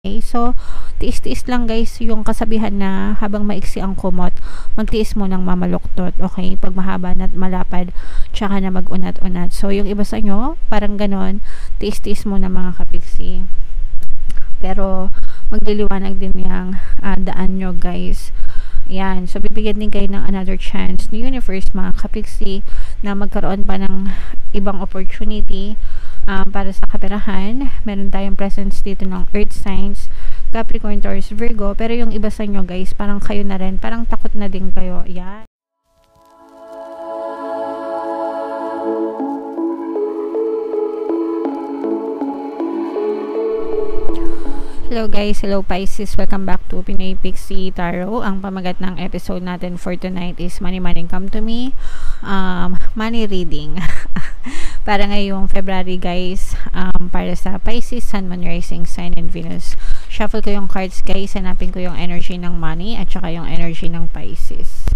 Okay, so tiis-tiis lang guys yung kasabihan na habang maiksi ang kumot, magtiis mo ng mamaluktot. Okay, pag mahaba na't malapad, tsaka na mag-unat-unat. So yung iba sa inyo, parang ganon, tiis-tiis mo na mga kapiksi. Pero magliliwanag din yung daan nyo guys. Yan, so bibigyan din kayo ng another chance ni universe mga kapiksi na magkaroon pa ng ibang opportunity para sa kaperahan. Meron tayong presence dito ng earth signs, Capricorn, Taurus, Virgo, pero yung iba sa inyo guys, parang kayo na rin, parang takot na din kayo. Yan. Hello guys, hello Pisces, welcome back to Pinoy Pixie Tarot. Ang pamagat ng episode natin for tonight is Money Money Come to Me, money reading. Para ngayong February guys, para sa Pisces, Sun, Moon, Rising, Sign, and Venus. Shuffle ko yung cards guys, hanapin ko yung energy ng money at saka yung energy ng Pisces.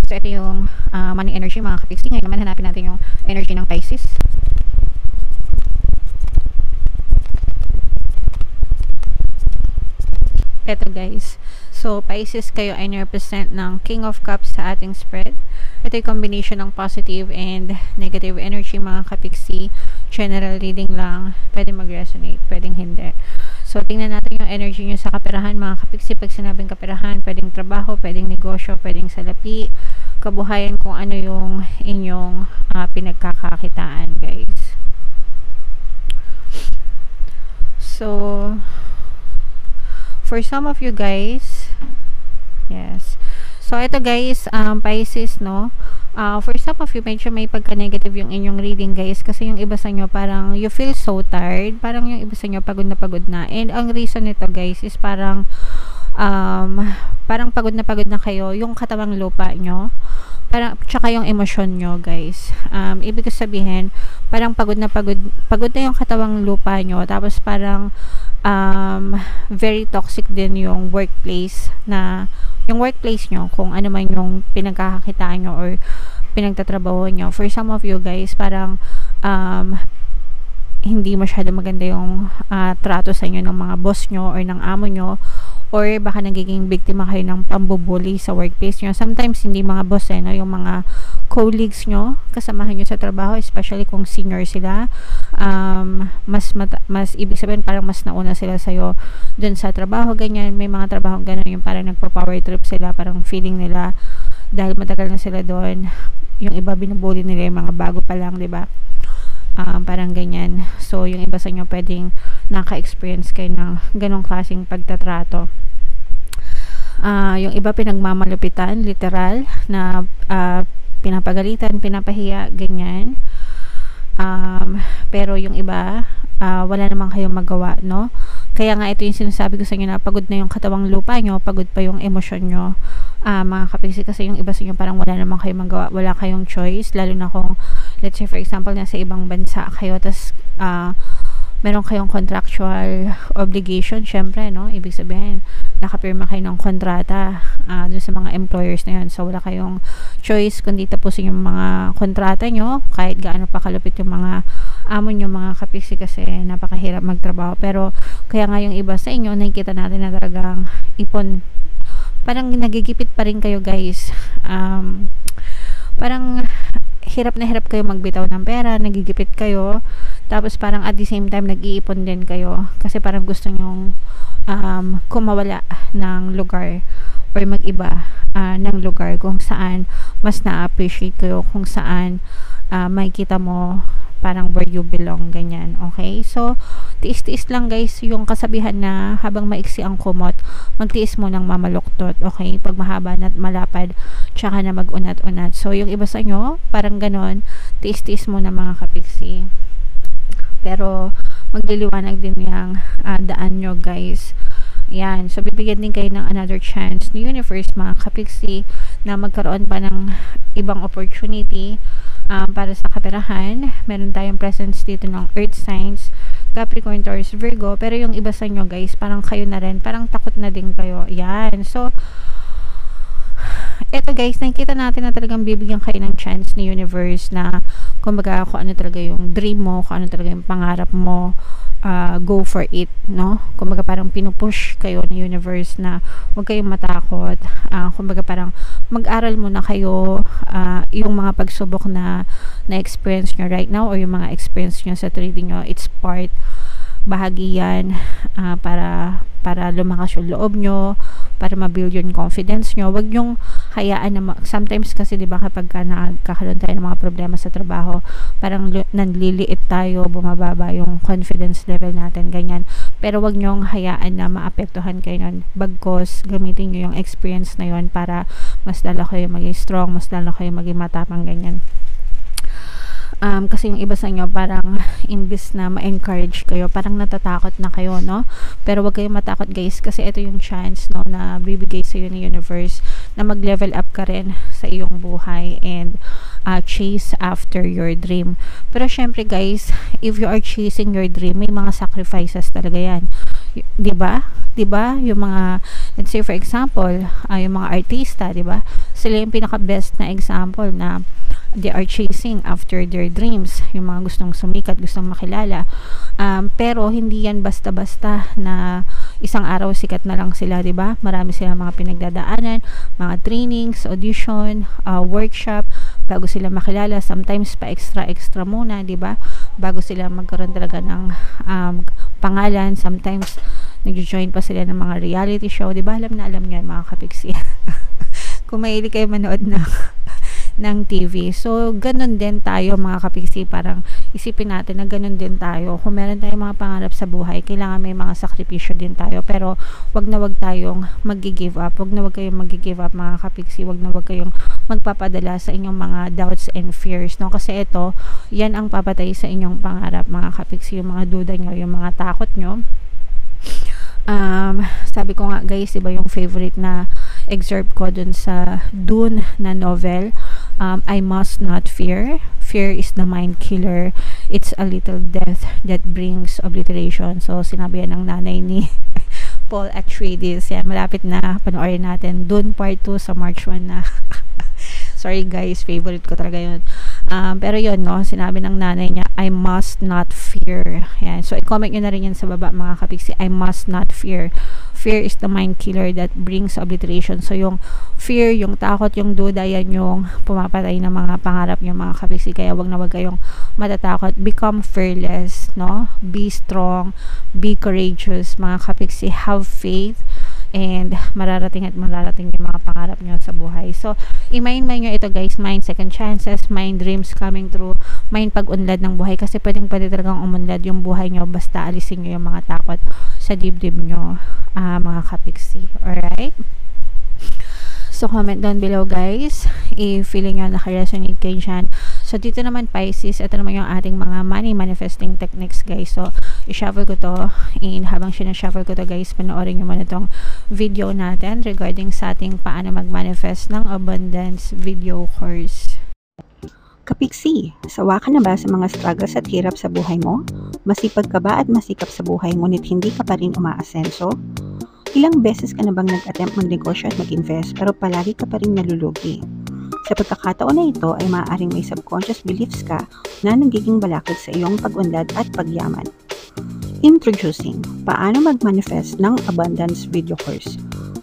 So ito yung money energy mga kapiksi. Ngayon naman hanapin natin yung energy ng Pisces. Eto guys, so Pisces, kayo ay represent ng King of Cups sa ating spread. Ito yung combination ng positive and negative energy mga kapiksi. General reading lang, pwede mag-resonate, pwedeng hindi. So tingnan natin yung energy nyo sa kaperahan mga kapiksi. Pag sinabing kaperahan, pwedeng trabaho, pwedeng negosyo, pwedeng salapi, kabuhayan, kung ano yung inyong pinagkakakitaan guys. So for some of you guys, yes. So, ito guys, Pisces, no? For some of you, medyo may pagka-negative yung inyong reading, guys. Kasi yung iba sa inyo, parang you feel so tired. Parang yung iba sa inyo, pagod na. And ang reason nito, guys, is parang pagod na kayo. Yung katawang lupa nyo. Parang, tsaka yung emosyon nyo, guys. Ibig sabihin, parang pagod na yung katawang lupa nyo. Tapos parang, very toxic din yung workplace nyo, kung ano man yung pinagkakakitaan nyo or pinagtatrabaho nyo. For some of you guys, parang hindi masyado maganda yung trato sa inyo ng mga boss nyo or ng amo nyo, or baka nagiging biktima kayo ng pambubuli sa workplace nyo. Sometimes hindi mga boss no? Yung mga colleagues nyo, kasamahan nyo sa trabaho, especially kung senior sila, mas ibig sabihin parang mas nauna sila sa'yo dun sa trabaho, ganyan. May mga trabaho ganun, yung parang nagpa-power trip sila, parang feeling nila dahil matagal na sila doon, yung iba binubuli nila yung mga bago pa lang, diba? Parang ganyan. So yung iba sa inyo pwedeng naka-experience kayo ng ganong klaseng pagtatrato. Yung iba pinagmamalupitan, literal, na pinapagalitan, pinapahiya, ganyan. Pero yung iba, wala namang kayong magawa, no? Kaya nga ito yung sinasabi ko sa inyo na pagod na yung katawang lupa nyo, pagod pa yung emosyon nyo, mga kapiksi, kasi yung iba sa inyo parang wala namang kayong magawa, wala kayong choice, lalo na kung, let's say for example, nasa ibang bansa kayo, tas meron kayong contractual obligation, syempre, no? Ibig sabihin, nakapirma kayo ng kontrata dun sa mga employers na yun. So, wala kayong choice kundi tapusin yung mga kontrata nyo, kahit gaano pa kalupit yung mga amo nyo, mga kapiksi, kasi napakahirap magtrabaho. Pero, kaya nga yung iba sa inyo, nakikita natin na talagang ipon, parang nagigipit pa rin kayo, guys. Parang hirap na hirap kayo magbitaw ng pera, nagigipit kayo, tapos parang at the same time nag-iipon din kayo kasi parang gusto nyong kumawala ng lugar or mag-iba ng lugar kung saan mas na-appreciate kayo, kung saan makikita mo parang where you belong, ganyan. Okay, so tiis-tiis lang guys yung kasabihan na habang maiksi ang kumot, magtiis mo ng mamaluktot. Okay, pag mahaba na't malapad, tsaka na mag-unat-unat. So yung iba sa inyo, parang ganon, tiis-tiis mo na mga kapiksi. Pero magliliwanag din yung daan nyo guys. Yan, so bibigyan din kayo ng another chance ni universe mga kapiksi na magkaroon pa ng ibang opportunity para sa kaperahan. Meron tayong presence dito ng earth signs, Capricorn, Taurus, Virgo, pero yung iba sa inyo guys, parang kayo na rin, parang takot na din kayo. Yan, so eto guys, nakikita natin na talagang bibigyan kayo ng chance ni universe na kumbaga kung ano talaga yung dream mo, kung ano talaga yung pangarap mo, go for it, no? Kumbaga parang pinupush kayo ng universe na huwag kayong matakot. Kumbaga parang mag-aral muna kayo yung mga pagsubok na experience nyo right now, or yung mga experience nyo sa trading nyo, it's part, bahagi yan para lumakas yung loob nyo, para ma-build yung confidence nyo. Wag yung hayaan na sometimes kasi 'di ba kapag nagkakaroon tayo ng mga problema sa trabaho, parang nanliliit tayo, bumababa yung confidence level natin, ganyan. Pero wag nyong hayaan na maapektuhan kayo nun. Bagkos gamitin nyo yung experience na yon para mas lalo kayo maging strong, mas lalo kayo maging matapang, ganyan. Kasi yung iba sa inyo parang imbis na ma-encourage kayo, parang natatakot na kayo, no? Pero wag kayong matakot, guys, kasi ito yung chance, no, na bibigay sa iyo ng universe na mag-level up ka rin sa iyong buhay and chase after your dream. Pero syempre, guys, if you are chasing your dream, may mga sacrifices talaga yan. 'Di ba? 'Di ba? Yung mga, let's say for example, yung mga artista, 'di ba? Sila yung pinaka-best na example na they are chasing after their dreams, yung mga gustong sumikat, gustong makilala, pero hindi yan basta-basta na isang araw sikat na lang sila, 'di ba? Marami silang mga pinagdadaanan, mga trainings, audition, workshop bago sila makilala, sometimes pa extra muna, 'di ba? Bago sila magkaroon talaga ng pangalan, sometimes nag-join pa sila ng mga reality show, 'di ba? Alam niyo yan, mga kapiksi. Kung mahilig kayo manood ng TV. So, ganun din tayo, mga kapiksi. Parang isipin natin na ganun din tayo. Kung meron tayong mga pangarap sa buhay, kailangan may mga sakripisyo din tayo. Pero, wag na wag tayong mag-give up. Wag na wag kayong mag-give up, mga kapiksi. Wag na wag kayong magpapadala sa inyong mga doubts and fears, no? Kasi ito, yan ang papatay sa inyong pangarap, mga kapiksi. Yung mga duda nyo, yung mga takot nyo. Sabi ko nga, guys, iba yung favorite na excerpt ko dun sa Dune na novel, I must not fear. Fear is the mind killer. It's a little death that brings obliteration. So, sinabi yan ng nanay ni Paul Atreides. Yan, malapit na panoorin natin. Dune part 2 sa March 1 na. Sorry guys, favorite ko talaga yun. Pero yun, no, sinabi ng nanay niya, I must not fear. Yan. So, i-comment nyo na rin yan sa baba, mga kapiksi. I must not fear. Fear is the mind killer that brings obliteration. So, yung fear, yung takot, yung duda, yan yung pumapatay ng mga pangarap nyo, mga kapiksi. Kaya wag na wag kayong matatakot. Become fearless, no? Be strong, be courageous, mga kapiksi. Have faith, and mararating at mararating yung mga pangarap nyo sa buhay. So, i-mind nyo ito, guys. Mind second chances, mind dreams coming true, mind pag-unlad ng buhay. Kasi pwede talagang umunlad yung buhay nyo basta alisin nyo yung mga takot sa dibdib nyo, mga kapiksi. Alright? So, comment down below, guys, if feeling nyo naka-resonate kayo dyan. So, dito naman, Pisces, ito naman yung ating mga money manifesting techniques, guys. So, i-shuffle ko to, and habang sinashuffle ko to, guys, panoorin nyo muna itong video natin regarding sa ating paano mag-manifest ng abundance video course. Kapiksi, sawa ka na ba sa mga struggles at hirap sa buhay mo? Masipag ka ba at masikap sa buhay ngunit hindi ka pa rin umaasenso? Ilang beses ka na bang nag-attempt magnegosyo at mag-invest pero palagi ka pa rin nalulugi? Sa pagkakataon na ito ay maaaring may subconscious beliefs ka na nagiging balakid sa iyong pag-unlad at pagyaman. Introducing, paano mag-manifest ng abundance video course.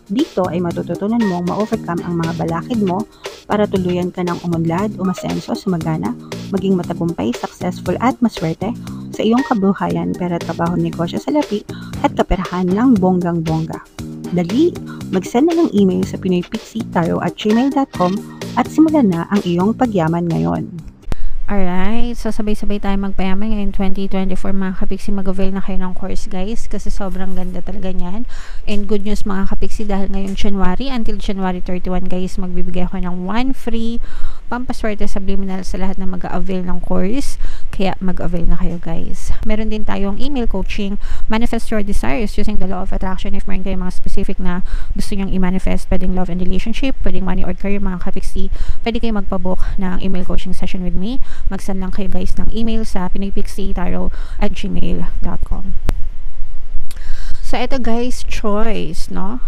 Dito ay matututunan mong ma-overcome ang mga balakid mo para tuluyan ka ng umunlad, umasenso, sumagana, maging matagumpay, successful at maswerte sa iyong kabuhayan, pera, trabaho, negosyo, salapi at kaperahan ng bonggang-bongga. Dali, mag-send na ng email sa pinoypixitaro@gmail.com at simulan na ang iyong pagyaman ngayon. Alright, so sabay-sabay tayo magpayaman ngayon 2024, mga kapiksi. Mag-avail na kayo ng course, guys, kasi sobrang ganda talaga niyan. And good news, mga kapiksi, dahil ngayon January until January 31, guys, magbibigay ako ng 1 free pampaswerte subliminal sa lahat na mag-avail ng course. Kaya mag-avail na kayo, guys. Meron din tayong email coaching, manifest your desires using the law of attraction. If meron kayo mga specific na gusto nyong i-manifest, pwedeng love and relationship, pwedeng money or career, mga kapiksi, pwede kayo magpabook ng email coaching session with me. Mag-send lang kayo, guys, ng email sa pinoypixitaro@gmail.com. So, ito, guys, choice, no?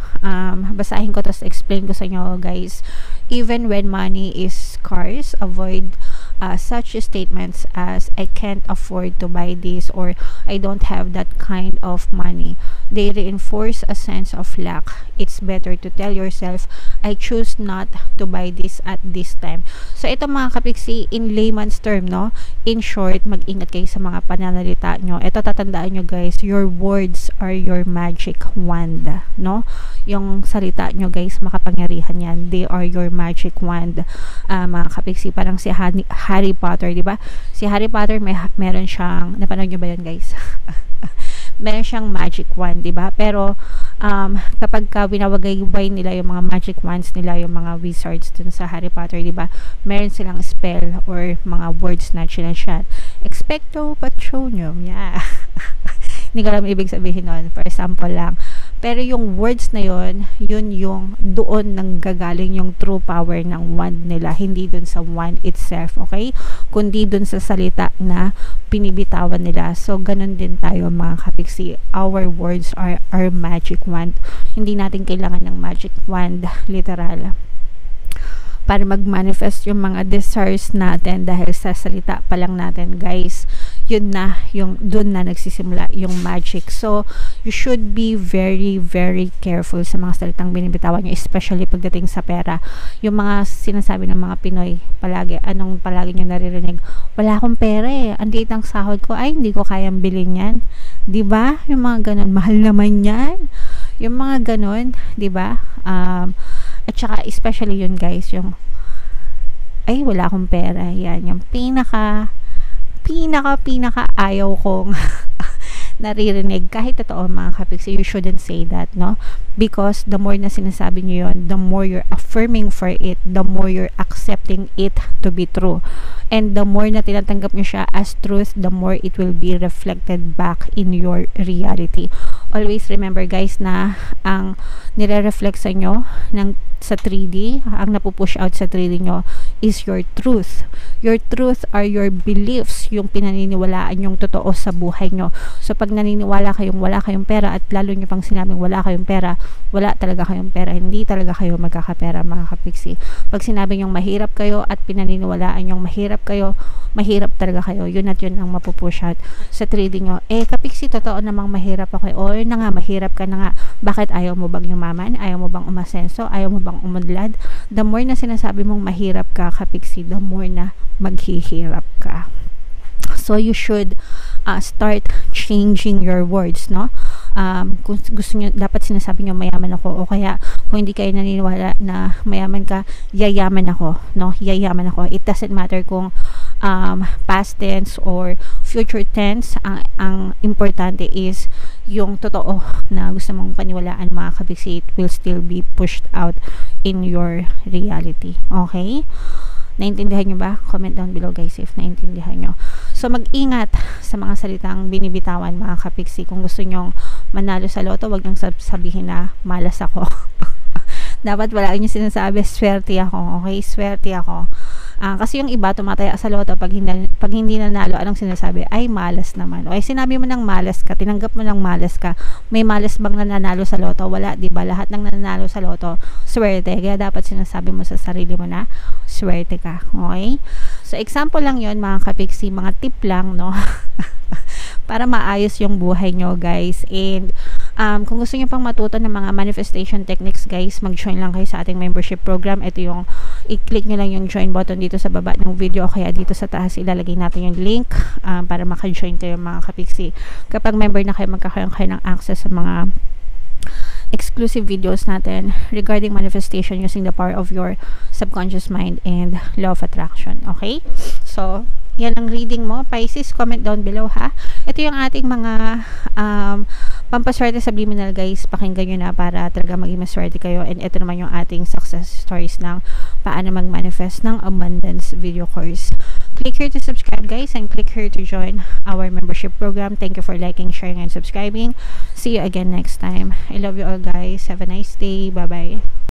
Basahin ko, tapos explain ko sa inyo, guys, Even when money is scarce, avoid such statements as I can't afford to buy this or I don't have that kind of money. They reinforce a sense of lack. It's better to tell yourself, I choose not to buy this at this time. So ito mga kapiksi, in layman's term, no? In short, mag-ingat kayo sa mga pananalita nyo. Ito tatandaan nyo guys, your words are your magic wand, no? Yung salita nyo guys, makapangyarihan yan. They are your magic wand. Mga kapiksi, parang si Harry Potter, di ba? Si Harry Potter meron siyang, napanood nyo ba yun guys? Meron siyang magic wand, di ba? Pero kapag winawagayway nila yung mga magic wands nila, yung mga wizards dun sa Harry Potter, di ba? Meron silang spell or mga words na siya. Expecto Patronum, yeah. Hindi ko alam ibig sabihin nun. For example lang. Pero yung words na yun yung doon nang gagaling yung true power ng wand nila. Hindi dun sa wand itself, okay? Kundi dun sa salita na pinibitawan nila. So, ganun din tayo mga kapiksi. Our words are our magic wand. Hindi natin kailangan ng magic wand, literal, para mag-manifest yung mga desires natin dahil sa salita pa lang natin, guys. Yun na, dun na nagsisimula yung magic. So, you should be very, very careful sa mga salitang binibitawan nyo, especially pagdating sa pera. Yung mga sinasabi ng mga Pinoy, anong palagi nyo naririnig? Wala akong pera eh. Ang liit ng sahod ko, ay, hindi ko kayang bilhin yan. Diba? Yung mga ganon, mahal naman yan. Yung mga ganon, diba? At saka, especially yun guys, yung, ay, wala akong pera. Yan, yung pinaka ayaw kong naririnig. Kahit totoo mga kapiksi, you shouldn't say that, no? Because the more na sinasabi nyo yun, the more you're affirming for it, the more you're accepting it to be true. And the more na tinatanggap nyo siya as truth, the more it will be reflected back in your reality. Always remember guys na ang nire-reflect sa inyo sa 3D, ang napupush out sa 3D nyo is your truth. Your truth are your beliefs, yung pinaniniwalaan yung totoo sa buhay nyo. So pag naniniwala kayong wala kayong pera at lalo nyo pang sinabing wala kayong pera, wala talaga kayong pera, hindi talaga kayo magkakapera mga kapiksi. Pag sinabi nyong mahirap kayo at pinaniniwalaan nyong mahirap kayo, mahirap talaga kayo. Yun at yun ang mapupush out sa 3D nyo. Kapiksi, totoo namang mahirap ako. O yun na nga, mahirap ka na nga. Bakit ayaw mo bang yumaman? Ayaw mo bang umasenso? Ayaw mo bang umunlad? The more na sinasabi mong mahirap ka, kapiksi, the more na maghihirap ka. So you should start changing your words, no? Kung gusto nyo, dapat sinasabi nyo mayaman ako, o kaya kung hindi kayo naniniwala na mayaman ka, yayaman ako, no? Yayaman ako. It doesn't matter kung past tense or future tense. Ang importante is yung totoo na gusto mong paniwalaan mga kabiksi. It will still be pushed out in your reality. Okay? Naintindihan nyo ba? Comment down below guys if naintindihan nyo. So mag-ingat sa mga salitang binibitawan mga kapiksi. Kung gusto nyong manalo sa loto, wag nyong sabihin na malas ako. Dapat wala nyo sinasabi, swerte ako. Okay? Swerte ako. Kasi yung iba tumataya sa loto pag hindi nanalo, anong sinasabi? Ay, malas naman. Okay, sinabi mo ng malas ka, tinanggap mo ng malas ka. May malas bang nanalo sa loto? Wala, di ba? Lahat ng nanalo sa loto, swerte. Kaya dapat sinasabi mo sa sarili mo na swerte ka. Okay? So, example lang yon mga kapiksi, mga tip lang, no? Para maayos yung buhay nyo, guys. And kung gusto nyo pang matuto ng mga manifestation techniques, guys, mag-join lang kayo sa ating membership program. Ito yung, i-click nyo lang yung join button dito sa baba ng video, o kaya dito sa taas ilalagay natin yung link para maka-join kayo mga kapiksi. Kapag member na kayo, magkakaroon kayo ng access sa mga exclusive videos natin regarding manifestation using the power of your subconscious mind and law of attraction. Okay? So, yan ang reading mo. Pisces, comment down below ha. Ito yung ating mga pampaswerte subliminal, guys. Pakinggan nyo na para talaga maging maswerte kayo. And ito naman yung ating success stories ng paano mag-manifest ng abundance video course. Click here to subscribe, guys, and click here to join our membership program. Thank you for liking, sharing, and subscribing. See you again next time. I love you all, guys. Have a nice day. Bye-bye.